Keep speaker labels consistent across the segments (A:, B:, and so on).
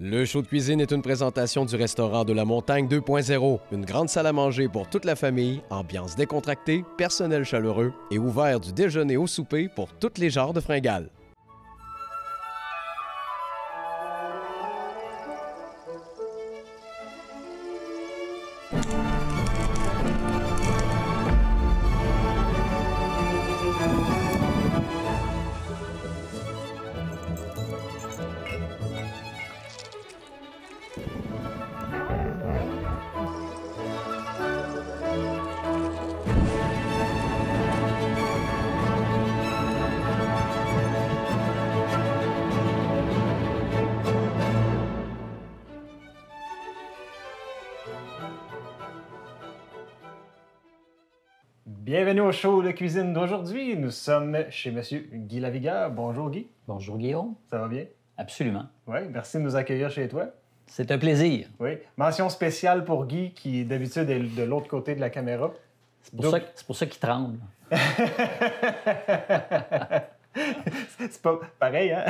A: Le show de cuisine est une présentation du restaurant de la Montagne 2.0, une grande salle à manger pour toute la famille, ambiance décontractée, personnel chaleureux et ouvert du déjeuner au souper pour tous les genres de fringales.
B: Bienvenue au show de cuisine d'aujourd'hui. Nous sommes chez M. Guy Lavigueur. Bonjour Guy.
C: Bonjour Guillaume.
B: Ça va bien?
C: Absolument.
B: Oui, merci de nous accueillir chez toi.
C: C'est un plaisir.
B: Oui. Mention spéciale pour Guy qui d'habitude est de l'autre côté de la caméra.
C: C'est pour ça qu'il tremble.
B: C'est pas pareil, hein?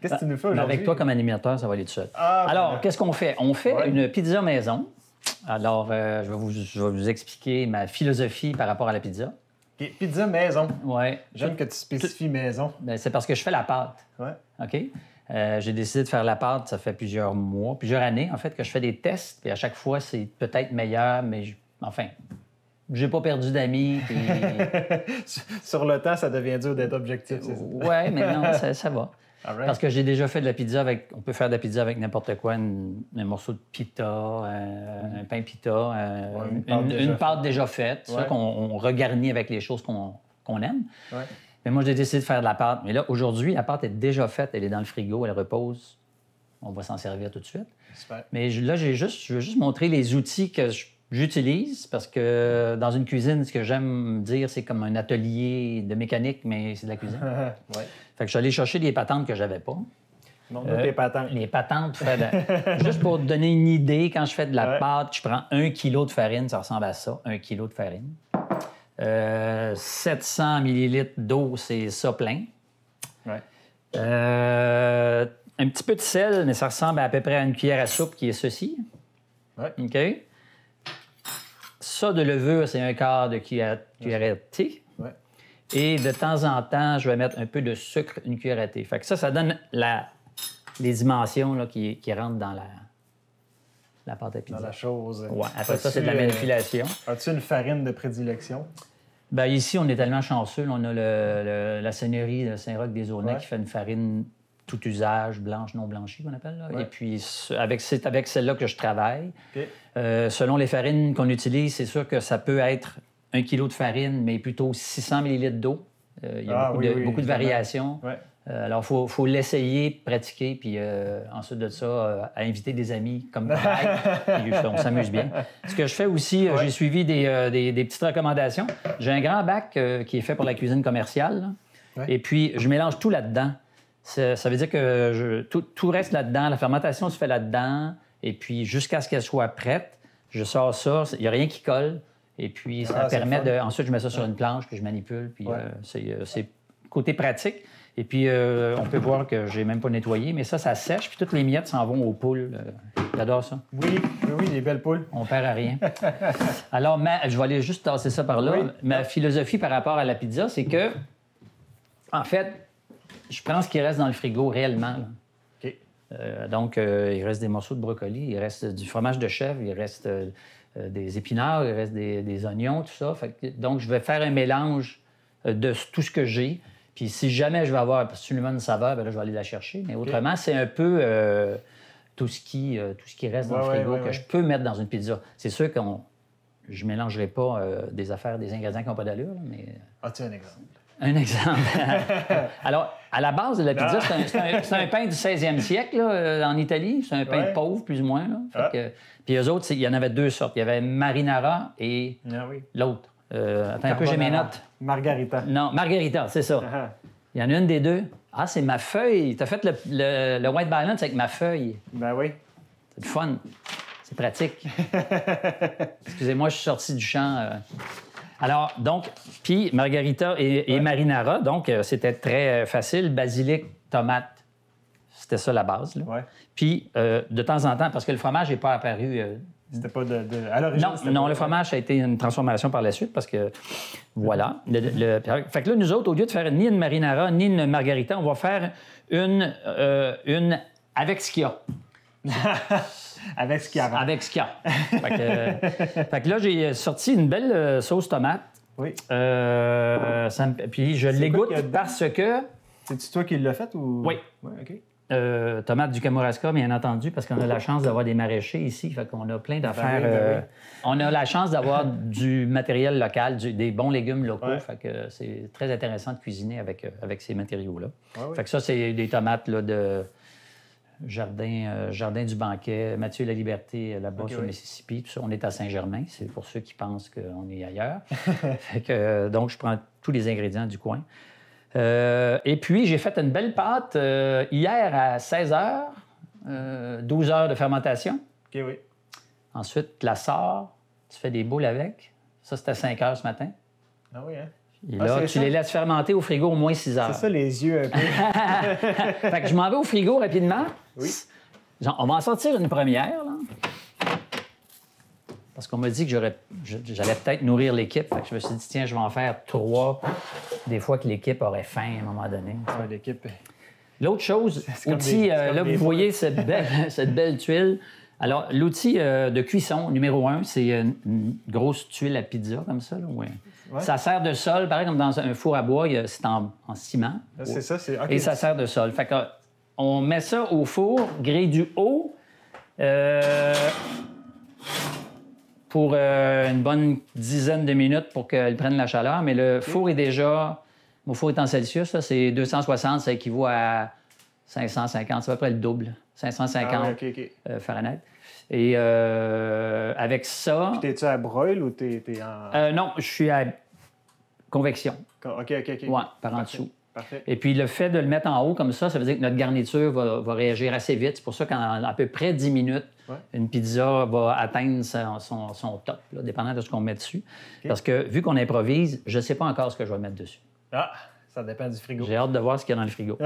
B: Qu'est-ce que tu nous fais aujourd'hui?
C: Avec toi comme animateur, ça va aller tout seul.
B: Ah,
C: Alors, qu'est-ce qu'on fait? On fait
B: Ouais.
C: une pizza maison. Alors, je vais vous expliquer ma philosophie par rapport à la pizza.
B: OK, pizza maison.
C: Ouais.
B: J'aime que tu spécifies maison.
C: Ben, c'est parce que je fais la pâte.
B: Ouais.
C: OK? J'ai décidé de faire la pâte, ça fait plusieurs mois, plusieurs années, en fait, que je fais des tests. Puis à chaque fois, c'est peut-être meilleur, mais enfin, j'ai pas perdu d'amis. Puis...
B: Sur le temps, ça devient dur d'être objectif, c'est ça?
C: Ouais, mais non, ça va.
B: All right.
C: Parce que j'ai déjà fait de la pizza avec... On peut faire de la pizza avec n'importe quoi, un morceau de pita, un pain pita, une pâte déjà faite,
B: Ouais.
C: ça qu'on regarnit avec les choses qu'on aime.
B: Ouais.
C: Mais moi, j'ai décidé de faire de la pâte. Mais là, aujourd'hui, la pâte est déjà faite, elle est dans le frigo, elle repose. On va s'en servir tout de suite.
B: Super.
C: Mais là, je veux juste montrer les outils que j'utilise parce que dans une cuisine, ce que j'aime dire, c'est comme un atelier de mécanique, mais c'est de la cuisine.
B: Ouais.
C: Fait que je suis allé chercher des patentes que j'avais pas.
B: Non, tes patentes.
C: Les patentes, juste pour te donner une idée, quand je fais de la
B: Ouais.
C: pâte, je prends 1 kg de farine, ça ressemble à ça, 1 kg de farine. 700 ml d'eau, c'est ça plein.
B: Ouais.
C: Un petit peu de sel, mais ça ressemble à peu près à une cuillère à soupe qui est ceci.
B: Ouais.
C: OK? Ça, de levure, c'est un quart de cuillère à thé.
B: Ouais.
C: Et de temps en temps, je vais mettre un peu de sucre, une cuillère à thé. Fait que ça donne les dimensions là, qui rentrent dans la pâte à pizza.
B: Dans la chose.
C: Ouais. Après ça,
B: As-tu,
C: c'est de la manipulation.
B: As-tu une farine de prédilection?
C: Ben, ici, on est tellement chanceux. Là, on a la seigneurie de Saint-Roch-des-Aulnay
B: Ouais.
C: qui fait une farine tout usage, blanche, non blanchie, qu'on appelle. Là.
B: Ouais.
C: Et puis, c'est avec celle-là que je travaille.
B: OK.
C: Selon les farines qu'on utilise, c'est sûr que ça peut être 1 kg de farine, mais plutôt 600 ml d'eau. Il y a beaucoup de
B: évidemment.
C: variations.
B: Ouais.
C: Alors, il faut l'essayer, pratiquer, puis ensuite de ça, à inviter des amis comme travail. Puis on s'amuse bien. Ce que je fais aussi, j'ai suivi des petites recommandations. J'ai un grand bac qui est fait pour la cuisine commerciale. Là.
B: Ouais.
C: Et puis, je mélange tout là-dedans. Ça veut dire que tout reste là-dedans. La fermentation se fait là-dedans. Et puis, jusqu'à ce qu'elle soit prête, je sors ça. Il n'y a rien qui colle. Et puis, ça
B: c'est
C: permet
B: le
C: de...
B: fun.
C: Ensuite, je mets ça sur une planche, puis je manipule. Puis,
B: Ouais.
C: c'est côté pratique. Et puis, on peut voir que j'ai même pas nettoyé. Mais ça sèche. Puis, toutes les miettes s'en vont aux poules. J'adore ça.
B: Oui, les belles poules.
C: On perd à rien. Alors, je vais aller juste tasser ça par là.
B: Oui.
C: Ma philosophie par rapport à la pizza, c'est que, en fait, je prends ce qui reste dans le frigo réellement. Là.
B: OK.
C: Donc, il reste des morceaux de brocoli, il reste du fromage de chèvre, il reste des épinards, il reste des oignons, tout ça. Donc, je vais faire un mélange de tout ce que j'ai. Puis, si jamais je vais avoir absolument une saveur, bien là, je vais aller la chercher. Mais autrement, c'est un peu tout ce qui reste dans le frigo que je peux mettre dans une pizza. C'est sûr que je ne mélangerai pas des ingrédients qui n'ont pas d'allure, là, mais...
B: As-tu un exemple?
C: Un exemple. Alors, à la base de la pizza, c'est un pain du 16e siècle là, en Italie. C'est un pain de pauvre, plus ou moins. Là. Puis eux autres, il y en avait deux sortes. Il y avait marinara et l'autre. Attends un peu, j'ai mes notes.
B: Margarita.
C: Non, margarita, c'est ça. Il y en a une des deux. Ah, c'est ma feuille. Tu as fait le white balance avec ma feuille.
B: Ben oui.
C: C'est le fun. C'est pratique. Excusez-moi, je suis sorti du champ. Alors, donc, puis margarita et marinara, donc c'était très facile. Basilic, tomate, C'était ça la base. Là.
B: Ouais.
C: Puis, de temps en temps, parce que le fromage n'est pas apparu...
B: C'était pas à l'origine?
C: Non, le fromage, ça a été une transformation par la suite parce que, voilà. Fait que là, nous autres, au lieu de faire ni une marinara ni une margarita, on va faire une avec ce qu'il y a.
B: Avec ce qu'il y a.
C: Avec ce qu'il y a. Fait que là, j'ai sorti une belle sauce tomate.
B: Oui.
C: Puis je l'égoutte parce que...
B: C'est-tu toi qui l'as fait ou...
C: Oui.
B: Ouais, OK.
C: Tomates du Kamouraska, bien entendu, parce qu'on a la chance d'avoir des maraîchers ici. Fait qu'on a plein d'affaires.
B: Ben oui.
C: On a la chance d'avoir du matériel local, des bons légumes locaux.
B: Ouais.
C: Fait que c'est très intéressant de cuisiner avec ces matériaux-là.
B: Ouais.
C: Fait que ça, c'est des tomates là, de Jardin du Banquet, Mathieu La Liberté, là-bas sur le Mississippi. Tout ça, on est à Saint-Germain. C'est pour ceux qui pensent qu'on est ailleurs. Fait que, donc, je prends tous les ingrédients du coin. Et puis, j'ai fait une belle pâte hier à 16 h, 12 heures de fermentation.
B: OK, oui.
C: Ensuite, tu la sors, tu fais des boules avec. Ça, c'était à 5 heures ce matin.
B: Ah oui, hein?
C: Et là, tu les laisses fermenter au frigo au moins 6 heures.
B: C'est ça, les yeux un peu.
C: Fait que je m'en vais au frigo rapidement.
B: Oui.
C: Genre, on va en sortir une première, là. Parce qu'on m'a dit que j'allais peut-être nourrir l'équipe. Fait que je me suis dit, tiens, je vais en faire 3, des fois que l'équipe aurait faim à un moment donné.
B: Ouais, l'équipe.
C: L'autre chose, outil, là, vous voyez cette belle tuile. Alors, l'outil de cuisson numéro 1, c'est une grosse tuile à pizza, comme ça. Là, ouais. Ça sert de sol, pareil comme dans un four à bois, c'est en ciment.
B: C'est ça, c'est... Okay.
C: Et ça sert de sol. Fait qu'on met ça au four, grille du haut, pour une bonne dizaine de minutes pour qu'elle prenne la chaleur. Mais le four est déjà... Mon four est en Celsius, là, c'est 260, ça équivaut à 550, c'est à peu près le double. 550 Fahrenheit. Et avec ça...
B: T'es-tu à broil ou t'es en...
C: non, je suis à convection.
B: OK.
C: Ouais, par en dessous.
B: Parfait.
C: Et puis le fait de le mettre en haut comme ça veut dire que notre garniture va réagir assez vite. C'est pour ça qu'en à peu près 10 minutes, une pizza va atteindre son top, là, dépendant de ce qu'on met dessus. Okay. Parce que vu qu'on improvise, je ne sais pas encore ce que je vais mettre dessus.
B: Ah, ça dépend du frigo.
C: J'ai hâte de voir ce qu'il y a dans le frigo.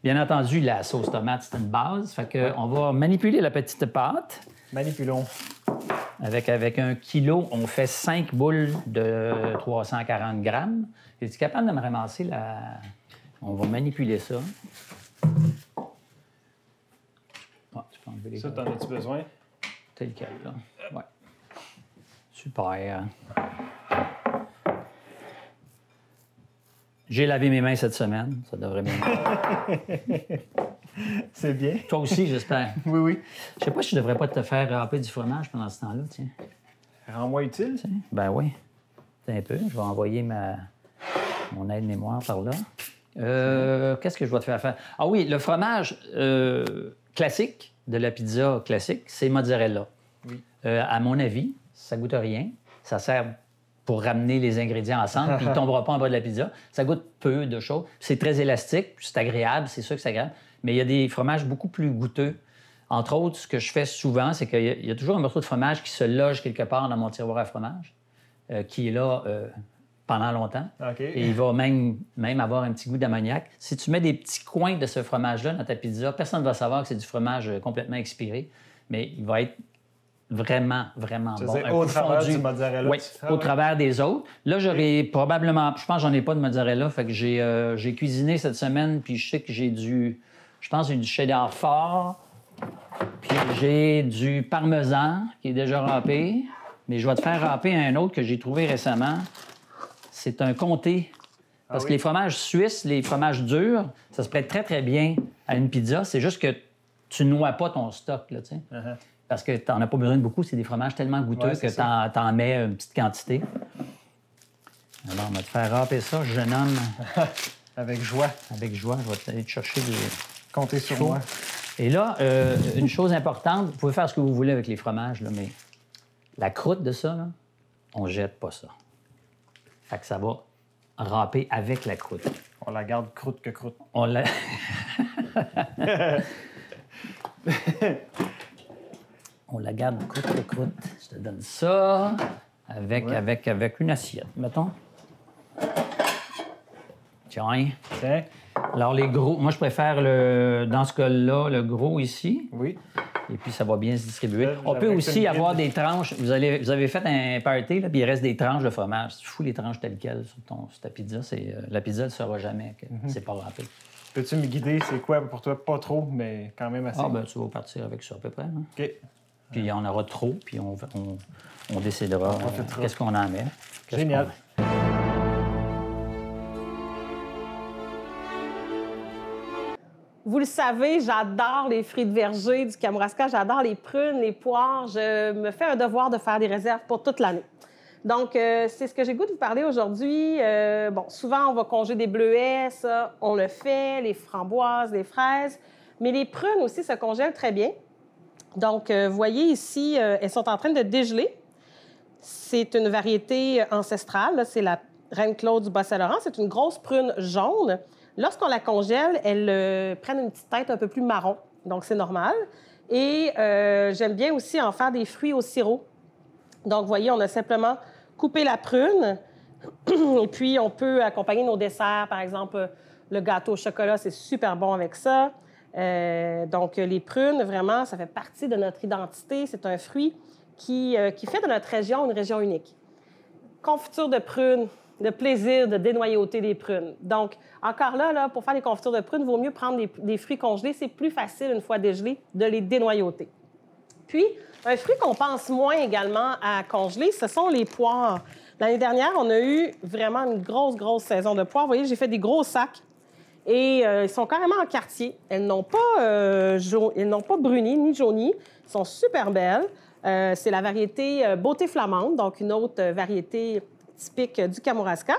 C: Bien entendu, la sauce tomate, c'est une base. Fait que on va manipuler la petite pâte.
B: Manipulons.
C: Avec 1 kilo, on fait 5 boules de 340 grammes. Es-tu capable de me ramasser la... On va manipuler ça. Ah, tu peux enlever les
B: ça, t'en as-tu besoin?
C: Tel quel, là. Ouais. Super. J'ai lavé mes mains cette semaine. Ça devrait bien.
B: C'est bien.
C: Toi aussi, j'espère.
B: Oui.
C: Je sais pas si je devrais pas te faire râper du fromage pendant ce temps-là, tiens.
B: Rends-moi utile.
C: Tiens. Ben oui. Attends un peu. Je vais envoyer mon aide-mémoire par là. Qu'est-ce que je dois te faire faire? Ah oui, le fromage classique de la pizza classique, c'est mozzarella.
B: Oui.
C: À mon avis, ça goûte rien. Ça sert pour ramener les ingrédients ensemble, puis il ne tombera pas en bas de la pizza. Ça goûte peu de choses. C'est très élastique, c'est agréable, c'est sûr que c'est agréable. Mais il y a des fromages beaucoup plus goûteux. Entre autres, ce que je fais souvent, c'est qu'il y a toujours un morceau de fromage qui se loge quelque part dans mon tiroir à fromage, qui est là pendant longtemps.
B: Okay.
C: Et il va même avoir un petit goût d'ammoniac. Si tu mets des petits coins de ce fromage-là dans ta pizza, personne ne va savoir que c'est du fromage complètement expiré, mais il va être vraiment, vraiment bon.
B: Au travers du mozzarella?
C: Oui, au travers des autres. Là, j'aurais probablement... Je pense que j'en ai pas de mozzarella, fait que j'ai cuisiné cette semaine, puis je sais que j'ai du cheddar fort, puis j'ai du parmesan qui est déjà râpé, mais je vais te faire râper un autre que j'ai trouvé récemment. C'est un comté. Parce que les fromages suisses, les fromages durs, ça se prête très, très bien à une pizza. C'est juste que tu noies pas ton stock, là, tu sais. Parce que tu n'en as pas besoin de beaucoup. C'est des fromages tellement goûteux que tu en mets une petite quantité. Alors, on va te faire râper ça, jeune homme.
B: Avec joie.
C: Avec joie. Je vais aller te chercher des...
B: Comptez sur moi.
C: Et là, une chose importante, vous pouvez faire ce que vous voulez avec les fromages, là, mais la croûte de ça, là, on jette pas ça. Fait que ça va râper avec la croûte.
B: On la garde croûte que croûte.
C: On la... On la garde croûte que croûte. Je te donne ça avec une assiette, mettons. Tiens.
B: Tiens.
C: Alors, les gros, moi, je préfère, dans ce cas-là, le gros ici.
B: Oui.
C: Et puis, ça va bien se distribuer.
B: Là,
C: On peut
B: j'avais
C: aussi
B: une
C: avoir
B: guide.
C: des tranches. Vous avez fait un party, là, puis il reste des tranches de fromage. Tu fous les tranches telles quelles sur ta pizza. La pizza ne saura jamais que c'est pas rempli.
B: Peux-tu me guider? C'est quoi pour toi? Pas trop, mais quand même assez.
C: Ah, ben tu vas partir avec ça à peu près. Hein?
B: OK.
C: Puis il y en aura trop, puis on décidera
B: profitera.
C: qu'est-ce qu'on en met.
B: Génial.
D: Vous le savez, j'adore les fruits de verger du Kamouraska, j'adore les prunes, les poires. Je me fais un devoir de faire des réserves pour toute l'année. Donc, c'est ce que j'ai le goût de vous parler aujourd'hui. Bon, souvent, on va congeler des bleuets, ça, on le fait, les framboises, les fraises, mais les prunes aussi se congèlent très bien. Donc, vous voyez ici, elles sont en train de dégeler. C'est une variété ancestrale, là, c'est la Reine Claude du Bas-Saint-Laurent. C'est une grosse prune jaune. Lorsqu'on la congèle, elles prennent une petite tête un peu plus marron, donc c'est normal. Et j'aime bien aussi en faire des fruits au sirop. Donc, vous voyez, on a simplement coupé la prune et puis on peut accompagner nos desserts. Par exemple, le gâteau au chocolat, c'est super bon avec ça. Donc, les prunes, vraiment, ça fait partie de notre identité. C'est un fruit qui fait de notre région une région unique. Confiture de prunes, le plaisir de dénoyauter des prunes. Donc, encore là, pour faire des confitures de prunes, il vaut mieux prendre des fruits congelés. C'est plus facile, une fois dégelés, de les dénoyauter. Puis, un fruit qu'on pense moins également à congeler, ce sont les poires. L'année dernière, on a eu vraiment une grosse saison de poires. Vous voyez, j'ai fait des gros sacs et ils sont carrément en quartier. Elles n'ont pas bruni ni jauni. Elles sont super belles. C'est la variété Beauté flamande, donc une autre variété typique du Kamouraska.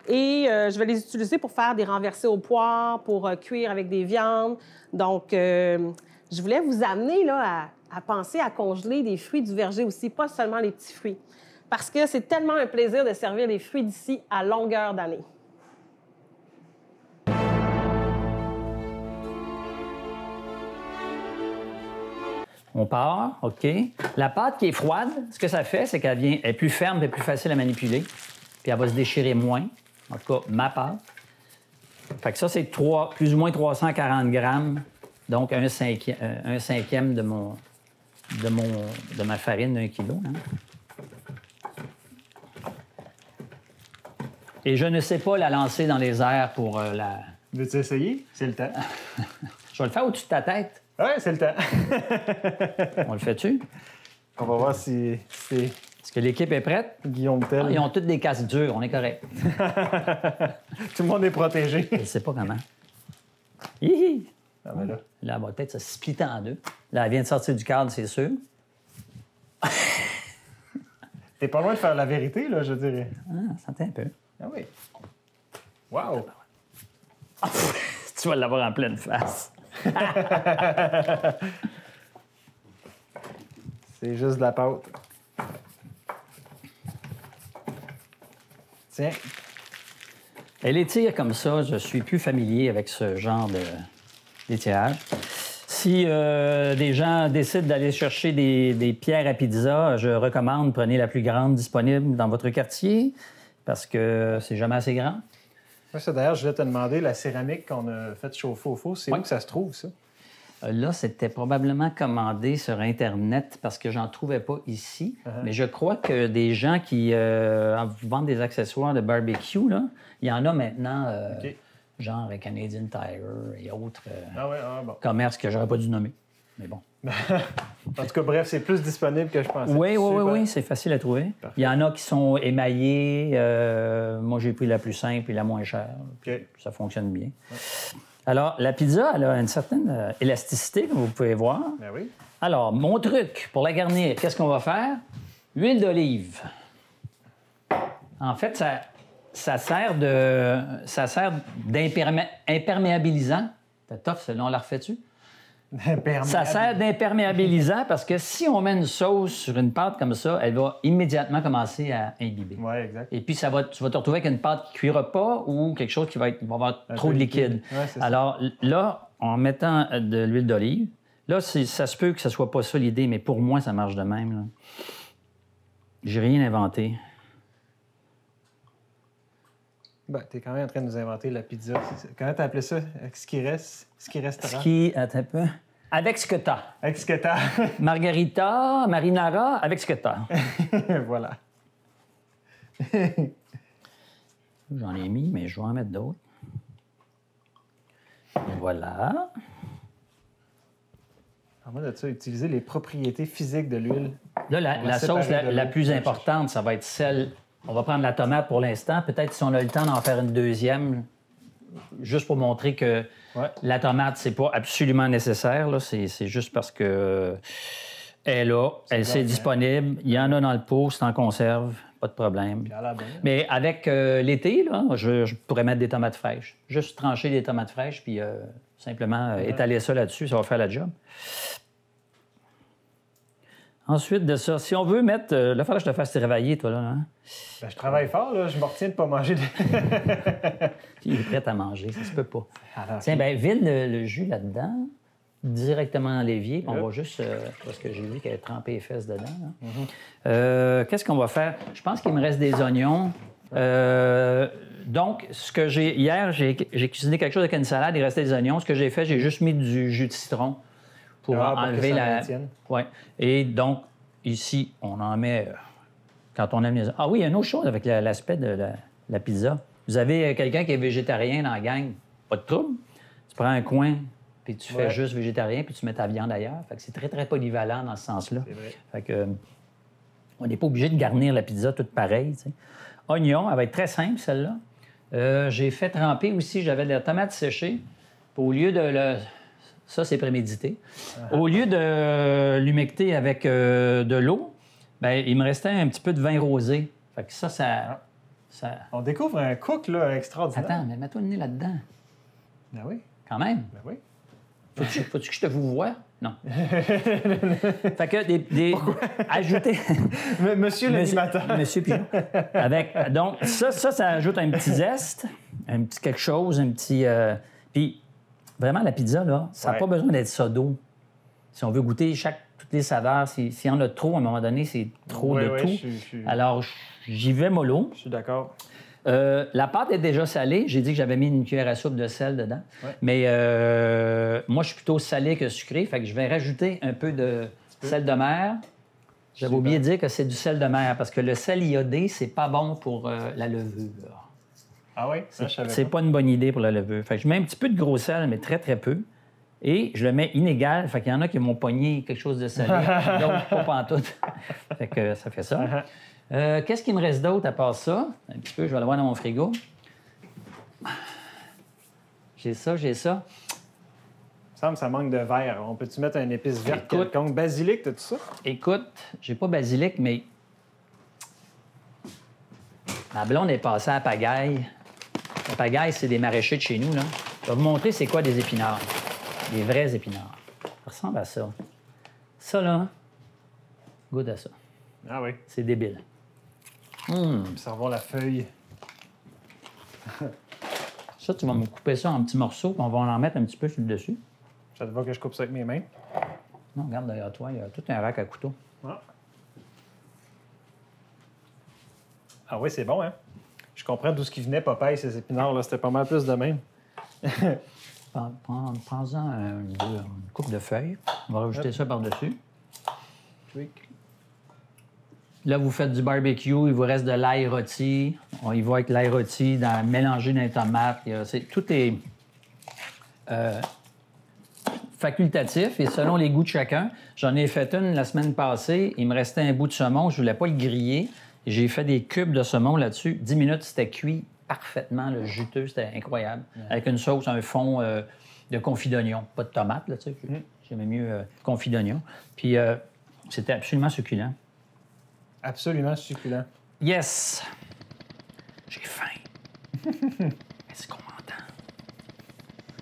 D: Et je vais les utiliser pour faire des renversés aux poires, pour cuire avec des viandes. Donc, je voulais vous amener là, à penser à congeler des fruits du verger aussi, pas seulement les petits fruits. Parce que c'est tellement un plaisir de servir les fruits d'ici à longueur d'année.
C: On part, OK. La pâte qui est froide, ce que ça fait, c'est qu'elle est plus ferme et plus facile à manipuler. Puis elle va se déchirer moins. En tout cas, ma pâte. Fait que ça, c'est plus ou moins 340 grammes. Donc, un cinquième de ma farine d'1 kilo. Hein. Et je ne sais pas la lancer dans les airs pour la...
B: Veux-tu essayer? C'est le temps.
C: Je vais le faire au-dessus de ta tête.
B: Ouais, c'est le temps.
C: On le fait-tu?
B: On va voir si c'est
C: Est-ce que l'équipe est prête?
B: Guillaume Tell.
C: Ah, ils ont toutes des casques durs, on est correct.
B: Tout le monde est protégé.
C: Je ne sais pas comment. Hihi!
B: Ah, ben là.
C: Là, elle va peut-être se splitter en deux. Là, elle vient de sortir du cadre, c'est sûr.
B: T'es pas loin de faire la vérité, là, je dirais.
C: Ah, sentez un peu.
B: Ah oui. Wow!
C: Tu vas l'avoir en pleine face.
B: C'est juste de la pâte. Tiens.
C: Elle étire comme ça. Je suis plus familier avec ce genre d'étirage. Si des gens décident d'aller chercher des pierres à pizza, je recommande, prenez la plus grande disponible dans votre quartier parce que c'est jamais assez grand.
B: Moi, ça, d'ailleurs, je voulais te demander, la céramique qu'on a faite chauffer au four, c'est
C: Oui.
B: où que ça se trouve, ça?
C: Là, c'était probablement commandé sur Internet parce que j'en trouvais pas ici. Mais je crois que des gens qui vendent des accessoires de barbecue, là, il y en a maintenant,
B: OK.
C: genre Canadian Tire et autres
B: Ah ouais, bon.
C: commerces que j'aurais pas dû nommer. Mais bon.
B: En tout cas, bref, c'est plus disponible que je pensais.
C: Oui, c'est facile à trouver.
B: Parfait.
C: Il y en a qui sont émaillés. Moi, j'ai pris la plus simple et la moins chère.
B: OK.
C: Ça fonctionne bien. Alors, la pizza, elle a une certaine élasticité, comme vous pouvez voir.
B: Ben oui.
C: Alors, mon truc pour la garnir, qu'est-ce qu'on va faire? Huile d'olive. En fait, ça sert d'imperméabilisant. T'as tough, celle-là, on la refait-tu? Ça sert d'imperméabilisant parce que si on met une sauce sur une pâte comme ça, elle va immédiatement commencer à imbiber.
B: Oui, exact.
C: Et puis, tu vas te retrouver avec une pâte qui ne cuira pas ou quelque chose qui va avoir trop
B: peu
C: de liquide.
B: Ouais, c'est ça.
C: Alors là, en mettant de l'huile d'olive, là, ça se peut que ça ne soit pas ça l'idée, mais pour moi, ça marche de même. Là. J'ai rien inventé.
B: Ben, t'es quand même en train de nous inventer la pizza. Comment t'as appelé ça? Ce qui reste? Ce qui restera?
C: Attends un peu. Avec ce que t'as.
B: Avec ce que t'as.
C: Margarita, marinara, avec ce que t'as.
B: Voilà.
C: J'en ai mis, mais je vais en mettre d'autres. Voilà.
B: En moi de ça, utiliser les propriétés physiques de l'huile.
C: Là,
B: On va
C: la sauce
B: séparer de
C: la
B: l'eau.
C: plus importante, ça va être celle... On va prendre la tomate pour l'instant. Peut-être si on a le temps d'en faire une deuxième, juste pour montrer que
B: Ouais.
C: la tomate, c'est pas absolument nécessaire. Là. C'est juste parce que elle est là, c'est disponible. Il y en a dans le pot, c'est en conserve, pas de problème.
B: Puis à la bonne.
C: Mais avec l'été, là, je pourrais mettre des tomates fraîches. Juste trancher des tomates fraîches, puis simplement étaler ça là-dessus, ça va faire la job. Ensuite de ça, si on veut mettre... là, il fallait que je te fasse travailler, toi, là. Hein?
B: Ben, je travaille fort, là. Je me retiens de pas manger de...
C: Il est prêt à manger, ça se peut pas.
B: Alors,
C: Tiens, bien, vide le jus là-dedans, directement dans l'évier, puis on va juste... parce que j'ai vu qu'elle a trempé les fesses dedans. Là. Qu'est-ce qu'on va faire? Je pense qu'il me reste des oignons. Donc, ce que j'ai... Hier, j'ai cuisiné quelque chose avec une salade, il restait des oignons. Ce que j'ai fait, j'ai juste mis du jus de citron pour
B: pour
C: enlever
B: que ça
C: la...
B: maintienne.
C: Oui. Et donc, ici, on en met... quand on aime les... Ah oui, il y a une autre chose avec l'aspect de la pizza. Vous avez quelqu'un qui est végétarien dans la gang, pas de trouble. Tu prends un coin, puis tu fais juste végétarien, puis tu mets ta viande ailleurs. Fait que c'est très, très polyvalent dans ce sens-là.
B: C'est vrai.
C: Fait que, on n'est pas obligé de garnir la pizza toute pareille. Tu sais. Oignon, elle va être très simple, celle-là. J'ai fait tremper aussi, j'avais de la tomate séchée. Puis au lieu de le... Ça, c'est prémédité. Au lieu de l'humecter avec de l'eau, bien, il me restait un petit peu de vin rosé. Fait que ça...
B: On découvre un cook, là, extraordinaire.
C: Attends, mais mets-toi le nez là-dedans.
B: Ben oui,
C: Quand même.
B: ben oui.
C: Faut-tu que je te vous voie? Non. Fait que ajouter...
B: Monsieur l'animateur.
C: Monsieur Pigeon. Donc, ça ajoute un petit zeste, un petit quelque chose, un petit... Puis, vraiment, la pizza, là, ça n'a pas besoin d'être ça d'eau. Si on veut goûter toutes les saveurs, s'il y en a trop, à un moment donné, c'est trop de tout. Alors, j'y vais mollo.
B: Je suis d'accord.
C: La pâte est déjà salée. J'ai dit que j'avais mis une cuillère à soupe de sel dedans.
B: Ouais.
C: Mais moi, je suis plutôt salé que sucré. Fait que je vais rajouter un peu de sel de mer. J'avais oublié de dire que c'est du sel de mer parce que le sel iodé, c'est pas bon pour la levure.
B: Ah oui? Ça, je savais
C: C'est pas une bonne idée pour la levure. Fait que je mets un petit peu de gros sel, mais très, très peu. Et je le mets inégal. Fait qu'il y en a qui m'ont pogné quelque chose de salé, donc pas pantoute. Fait que ça fait ça. Qu'est-ce qu'il me reste d'autre à part ça? Un petit peu, je vais aller voir dans mon frigo. J'ai ça.
B: Il me semble que ça manque de verre. On peut-tu mettre une épice verte
C: Écoute.
B: quelconque? Basilic, t'as tout ça?
C: Écoute, j'ai pas basilic, mais ma blonde est passée à pagaille. La pagaille, c'est des maraîchers de chez nous, là. Je vais vous montrer c'est quoi des épinards. Des vrais épinards. Ça ressemble à ça. Ça, là, goûte à ça.
B: Ah oui.
C: C'est débile.
B: Observons la feuille.
C: Ça, tu vas me couper ça en petits morceaux, puis on va en mettre un petit peu sur le dessus.
B: Ça te va que je coupe ça avec mes mains?
C: Non, regarde derrière toi, il y a tout un rack à couteau.
B: Ah oui, c'est bon, hein? Je comprends d'où ce qui venait, Popeye, ces épinards, là. C'était pas mal plus de même.
C: Prends-en une coupe de feuilles. On va rajouter ça par-dessus.
B: Oui.
C: Là, vous faites du barbecue, il vous reste de l'ail rôti. On y va avec l'ail rôti, mélangé dans les tomates. Tout est facultatif et selon les goûts de chacun. J'en ai fait une la semaine passée. Il me restait un bout de saumon. Je voulais pas le griller. J'ai fait des cubes de saumon là-dessus. 10 minutes, c'était cuit parfaitement, le juteux. C'était incroyable. Avec une sauce, un fond de confit d'oignon. Pas de tomate, là, tu sais. J'aimais mieux confit d'oignon. Puis, c'était absolument succulent.
B: Absolument succulent.
C: Yes! J'ai faim. Est-ce qu'on m'entend?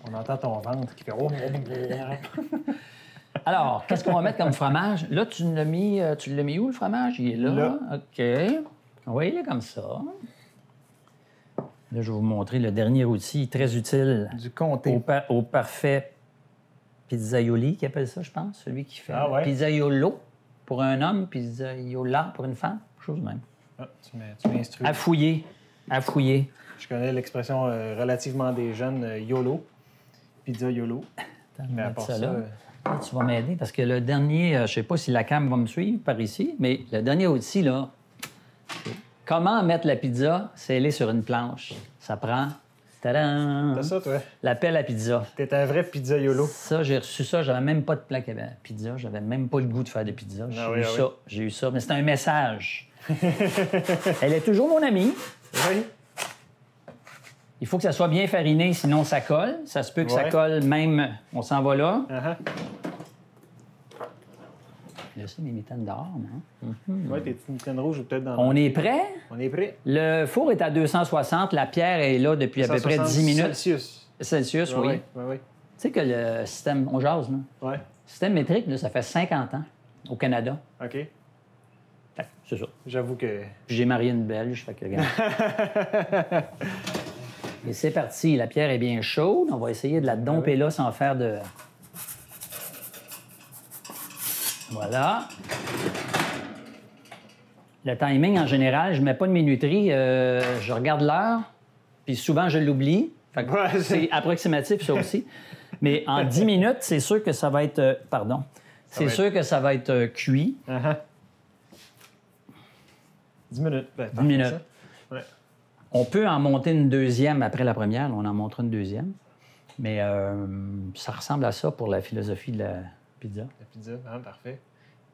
B: On entend ton ventre qui fait... Oh,
C: Alors, qu'est-ce qu'on va mettre comme fromage? Là, tu l'as mis où, le fromage? Il est là.
B: Là.
C: OK. On va y aller comme ça. Là, je vais vous montrer le dernier outil très utile
B: Du comté.
C: au parfait pizzaioli, qui appelle ça, je pense. Celui qui fait
B: Ah ouais?
C: pizzaiolo pour un homme, pizzaiola pour une femme. Chose de même.
B: Ah, tu m'instruis.
C: À fouiller.
B: Je connais l'expression relativement des jeunes, YOLO. Pizza YOLO.
C: Attends,
B: Mais à
C: mettre
B: part
C: ça
B: ça,
C: là. Là, tu vas m'aider parce que le dernier, je ne sais pas si la cam va me suivre par ici, mais le dernier outil, là, c'est comment mettre la pizza scellée sur une planche. Ça prend... Tadam!
B: t'as ça, toi?
C: La pelle à pizza.
B: T'es un vrai pizza YOLO.
C: Ça, j'ai reçu ça. J'avais même pas de plaque à pizza. J'avais même pas le goût de faire des pizzas. J'ai
B: oui,
C: eu
B: ah
C: ça.
B: oui.
C: J'ai eu ça. Mais c'était un message. Elle est toujours mon amie.
B: Oui.
C: Il faut que ça soit bien fariné, sinon ça colle. Ça se peut que ça
B: Ouais.
C: colle même... On s'en va là.
B: Uh-huh.
C: Là, c'est mes mitaines dehors, non?
B: Ouais, tes petites mitaines rouges ou peut-être dans...
C: On est prêt?
B: On est prêt.
C: Le four est à 260. La pierre est là depuis à peu près 10 minutes.
B: Celsius.
C: Celsius,
B: Ouais,
C: oui.
B: oui.
C: Tu sais que le système... On jase, là.
B: Ouais.
C: Le système métrique, là, ça fait 50 ans au Canada.
B: OK.
C: C'est ça.
B: J'avoue que...
C: Puis j'ai marié une Belge, fait que regarde. Et c'est parti. La pierre est bien chaude. On va essayer de la domper là sans faire de... Voilà. Le timing, en général, je mets pas de minuterie. Je regarde l'heure, puis souvent, je l'oublie. Fait que
B: Ouais,
C: c'est approximatif, ça aussi. Mais en 10 minutes, c'est sûr que ça va être... pardon. C'est
B: va
C: sûr que ça va être cuit.
B: Uh-huh. 10 minutes. Ben,
C: 10 minutes.
B: ça. Ouais.
C: On peut en monter une deuxième après la première. On en montre une deuxième. Mais ça ressemble à ça pour la philosophie de la pizza.
B: La pizza, hein, parfait.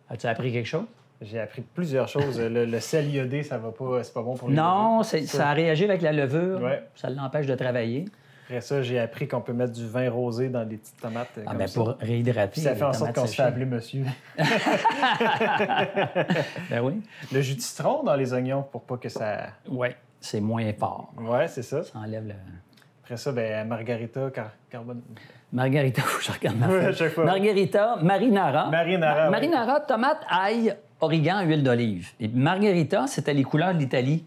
C: As-tu appris quelque chose?
B: J'ai appris plusieurs choses. Le sel iodé, ça va pas... C'est pas bon pour les
C: Non,
B: levures.
C: ça a réagi avec la levure.
B: Ouais.
C: Ça l'empêche de travailler.
B: Après ça, j'ai appris qu'on peut mettre du vin rosé dans des petites tomates
C: Ah,
B: comme
C: ben,
B: ça.
C: pour réhydrater.
B: Puis ça fait en
C: les
B: sorte
C: tomates
B: qu'on se fait
C: séchées.
B: appeler monsieur.
C: Ben oui.
B: Le jus de citron dans les oignons pour pas que ça...
C: Oui, c'est moins fort.
B: Ouais, c'est ça.
C: Ça enlève le...
B: Après ça, ben margarita, carbone...
C: Margarita, faut que je regarde ma
B: Ouais,
C: feuille.
B: à chaque fois.
C: Margarita, marinara.
B: Marinara, oui.
C: Marinara, tomate, ail, origan, huile d'olive. Et margarita, c'était les couleurs de l'Italie.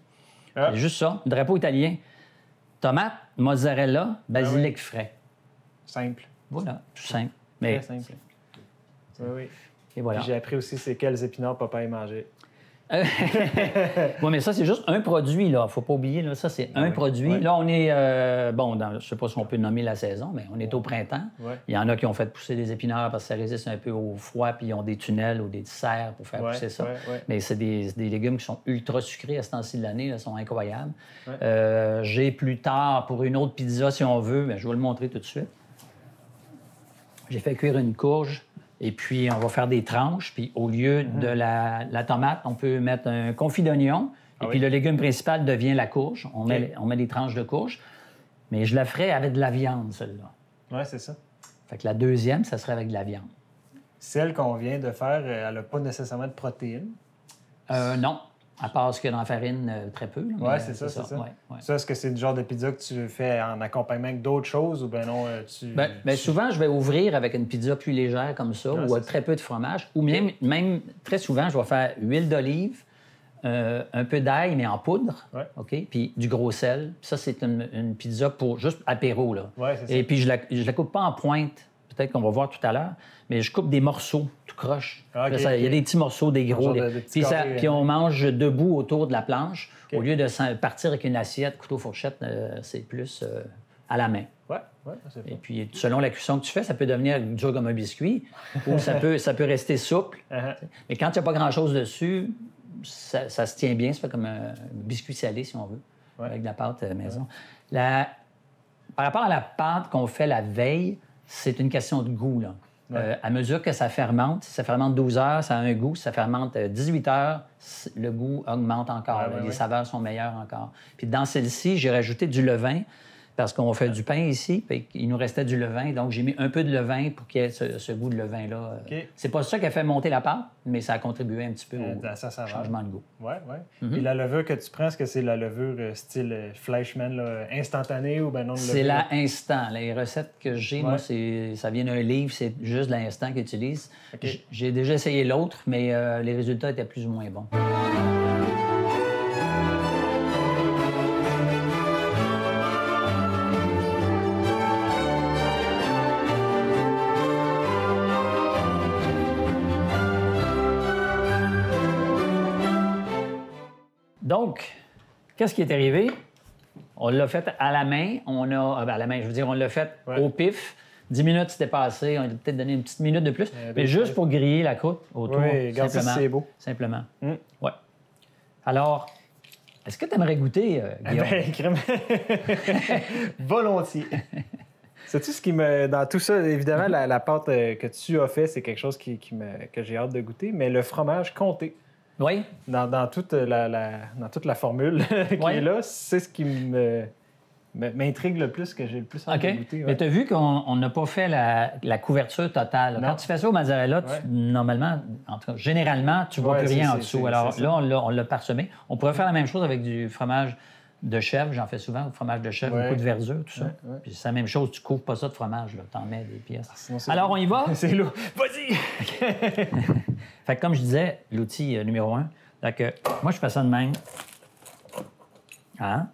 B: Ah.
C: C'est juste ça, le drapeau italien. Tomate, mozzarella, basilic frais.
B: Simple.
C: Voilà, tout simple. Mais,
B: Très simple. Oui, oui.
C: et voilà.
B: Puis j'ai appris aussi c'est quels épinards papa y mangeait.
C: Oui, mais ça, c'est juste un produit, là. Faut pas oublier, là. Ça, c'est un produit.
B: ouais.
C: Là, on est, je sais pas si on peut nommer la saison, mais on est au printemps.
B: Ouais.
C: Il y en a qui ont fait pousser des épinards parce que ça résiste un peu au froid, puis ils ont des tunnels ou des serres pour faire
B: Ouais,
C: pousser ça.
B: ouais, ouais.
C: Mais c'est des légumes qui sont ultra sucrés à ce temps-ci de l'année, là, sont incroyables.
B: Ouais.
C: J'ai plus tard, pour une autre pizza, si on veut, mais je vais le montrer tout de suite. J'ai fait cuire une courge. Et puis, on va faire des tranches. Puis, au lieu de la tomate, on peut mettre un confit d'oignon. Et puis, le légume principal devient la courge. On met des tranches de courge. Mais je la ferai avec de la viande, celle-là.
B: Ouais, c'est ça.
C: Fait que la deuxième, ça serait avec de la viande.
B: Celle qu'on vient de faire, elle n'a pas nécessairement de protéines.
C: Non, à part ce qu'il y a dans la farine, très peu. Là, mais,
B: Ouais, c'est ça, c'est ça.
C: Ouais, ouais.
B: Ça, est-ce que c'est le genre de pizza que tu fais en accompagnement avec d'autres choses ou ben non, tu...
C: Ben, souvent, je vais ouvrir avec une pizza plus légère comme ça,
B: Ouais,
C: ou
B: c'est
C: avec très peu de fromage. Ou même très souvent, je vais faire huile d'olive, un peu d'ail, mais en poudre.
B: Ouais.
C: OK? Puis du gros sel. Puis ça, c'est une pizza pour juste apéro, là.
B: Ouais, c'est ça.
C: Et puis, je la coupe pas en pointe. Peut-être qu'on va voir tout à l'heure. Mais je coupe des morceaux, tout croche.
B: Ah, OK,
C: Là, il y a
B: OK.
C: des petits morceaux, des gros.
B: genre de petits
C: Puis,
B: carrés,
C: puis on mange debout autour de la planche.
B: OK.
C: Au lieu de partir avec une assiette, couteau, fourchette, c'est plus à la main.
B: Ouais, c'est
C: Et
B: bon.
C: puis, selon la cuisson que tu fais, ça peut devenir dur comme un biscuit ou ça peut rester souple.
B: Uh-huh.
C: Mais quand il n'y a pas grand-chose dessus, ça se tient bien. Ça fait comme un biscuit salé, si on veut,
B: Ouais.
C: avec de la pâte maison. Par rapport à la pâte qu'on fait la veille, c'est une question de goût, là.
B: Ouais.
C: À mesure que ça fermente, si ça fermente 12 heures, ça a un goût. Si ça fermente 18 heures, le goût augmente encore.
B: Ouais,
C: Les
B: ouais.
C: saveurs sont meilleures encore. Puis dans celle-ci, j'ai rajouté du levain parce qu'on fait du pain ici. Puis il nous restait du levain. Donc, j'ai mis un peu de levain pour qu'il y ait ce goût de levain-là.
B: OK.
C: C'est pas ça qui a fait monter la pâte, mais ça a contribué un petit peu au
B: Dans sa saveur.
C: changement de goût.
B: Ouais, ouais. Et la levure que tu prends, est-ce que c'est la levure style Fleischmann, là, instantanée ou ben non?
C: C'est
B: levure...
C: là instant. Les recettes que j'ai, moi, ça vient d'un livre, c'est juste l'instant qu'ils utilisent.
B: OK.
C: J'ai déjà essayé l'autre, mais les résultats étaient plus ou moins bons. Donc, qu'est-ce qui est arrivé? On l'a fait à la main. À la main, je veux dire, on l'a fait au pif. 10 minutes, c'était passé. On a peut-être donné une petite minute de plus. Mais juste pour griller la croûte autour.
B: Oui, regarde ça, c'est beau.
C: Simplement. Ouais. Alors, est-ce que tu aimerais goûter, Guillaume?
B: Ben, crème. Volontiers. Sais-tu ce qui me. Dans tout ça, évidemment, la pâte que tu as fait, c'est quelque chose que j'ai hâte de goûter, mais le fromage comté.
C: Oui.
B: Dans toute la formule qui est là, c'est ce qui m'intrigue le plus, que j'ai le plus hâte de goûter. Ouais.
C: Mais tu as vu qu'on n'a pas fait la couverture totale.
B: Non.
C: Quand tu fais ça au mozzarella, normalement, en tout cas, généralement, tu ne vois plus rien en dessous. Alors là, on l'a parsemé. On pourrait faire la même chose avec du fromage de chèvre. J'en fais souvent, fromage de chèvre, beaucoup de verdure, tout ça. Puis c'est la même chose, tu couvres pas ça de fromage, tu en mets des pièces. Alors, on y va?
B: C'est lourd. Vas-y!
C: Fait que comme je disais, l'outil numéro 1, moi, je fais ça de même. Hein?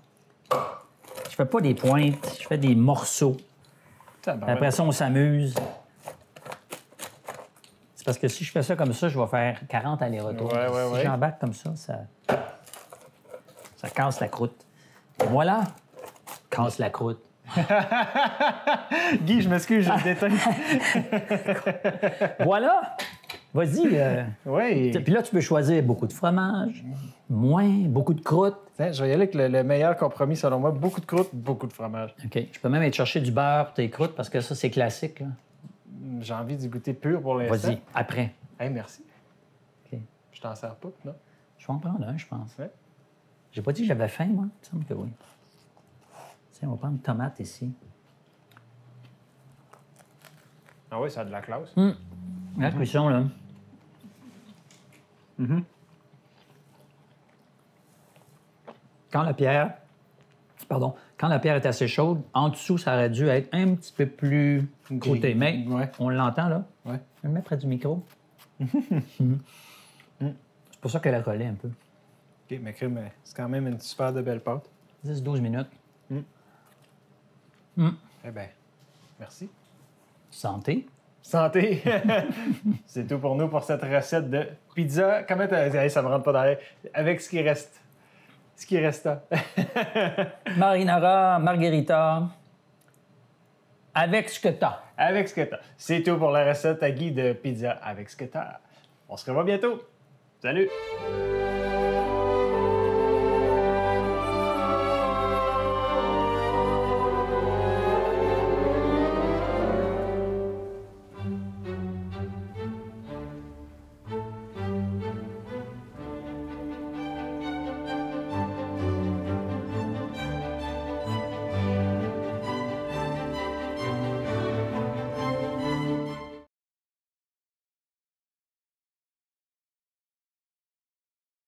C: Je fais pas des pointes, je fais des morceaux. Après ça, on s'amuse. C'est parce que si je fais ça comme ça, je vais faire 40 allers-retours. Si j'embarque comme ça, ça casse la croûte. Et voilà, casse la croûte.
B: Guy, je m'excuse, je déteins.
C: Voilà! Vas-y. Puis là, tu peux choisir beaucoup de fromage, moins, beaucoup de croûte.
B: Tiens, je vais y aller avec le meilleur compromis, selon moi. Beaucoup de croûte, beaucoup de fromage.
C: OK. Je peux même aller chercher du beurre pour tes croûtes parce que ça, c'est classique. Là.
B: J'ai envie d'y goûter pur pour l'instant.
C: Vas-y, après.
B: Hey, merci.
C: OK.
B: Je t'en sers pas, non?
C: Je vais en prendre un, je pense.
B: Ouais.
C: J'ai pas dit que j'avais faim, moi. Il me semble que oui. Tiens, on va prendre une tomate ici.
B: Ah oui, ça a de la classe.
C: La cuisson, là. Quand la pierre est assez chaude, en dessous, ça aurait dû être un petit peu plus croûté. Mais on l'entend, là.
B: Ouais.
C: Je vais le mettre près du micro. C'est pour ça qu'elle a collé un peu.
B: OK, mais crème, c'est quand même une super de belle pâte.
C: 10-12 minutes.
B: Eh bien, merci.
C: Santé.
B: Santé! C'est tout pour nous pour cette recette de pizza. Comment ça me rentre pas dans l'air. Avec ce qui reste. Ce qui resta.
C: Marinara, margherita. Avec ce que t'as.
B: Avec ce que t'as. C'est tout pour la recette à Guy de pizza avec ce que t'as. On se revoit bientôt. Salut!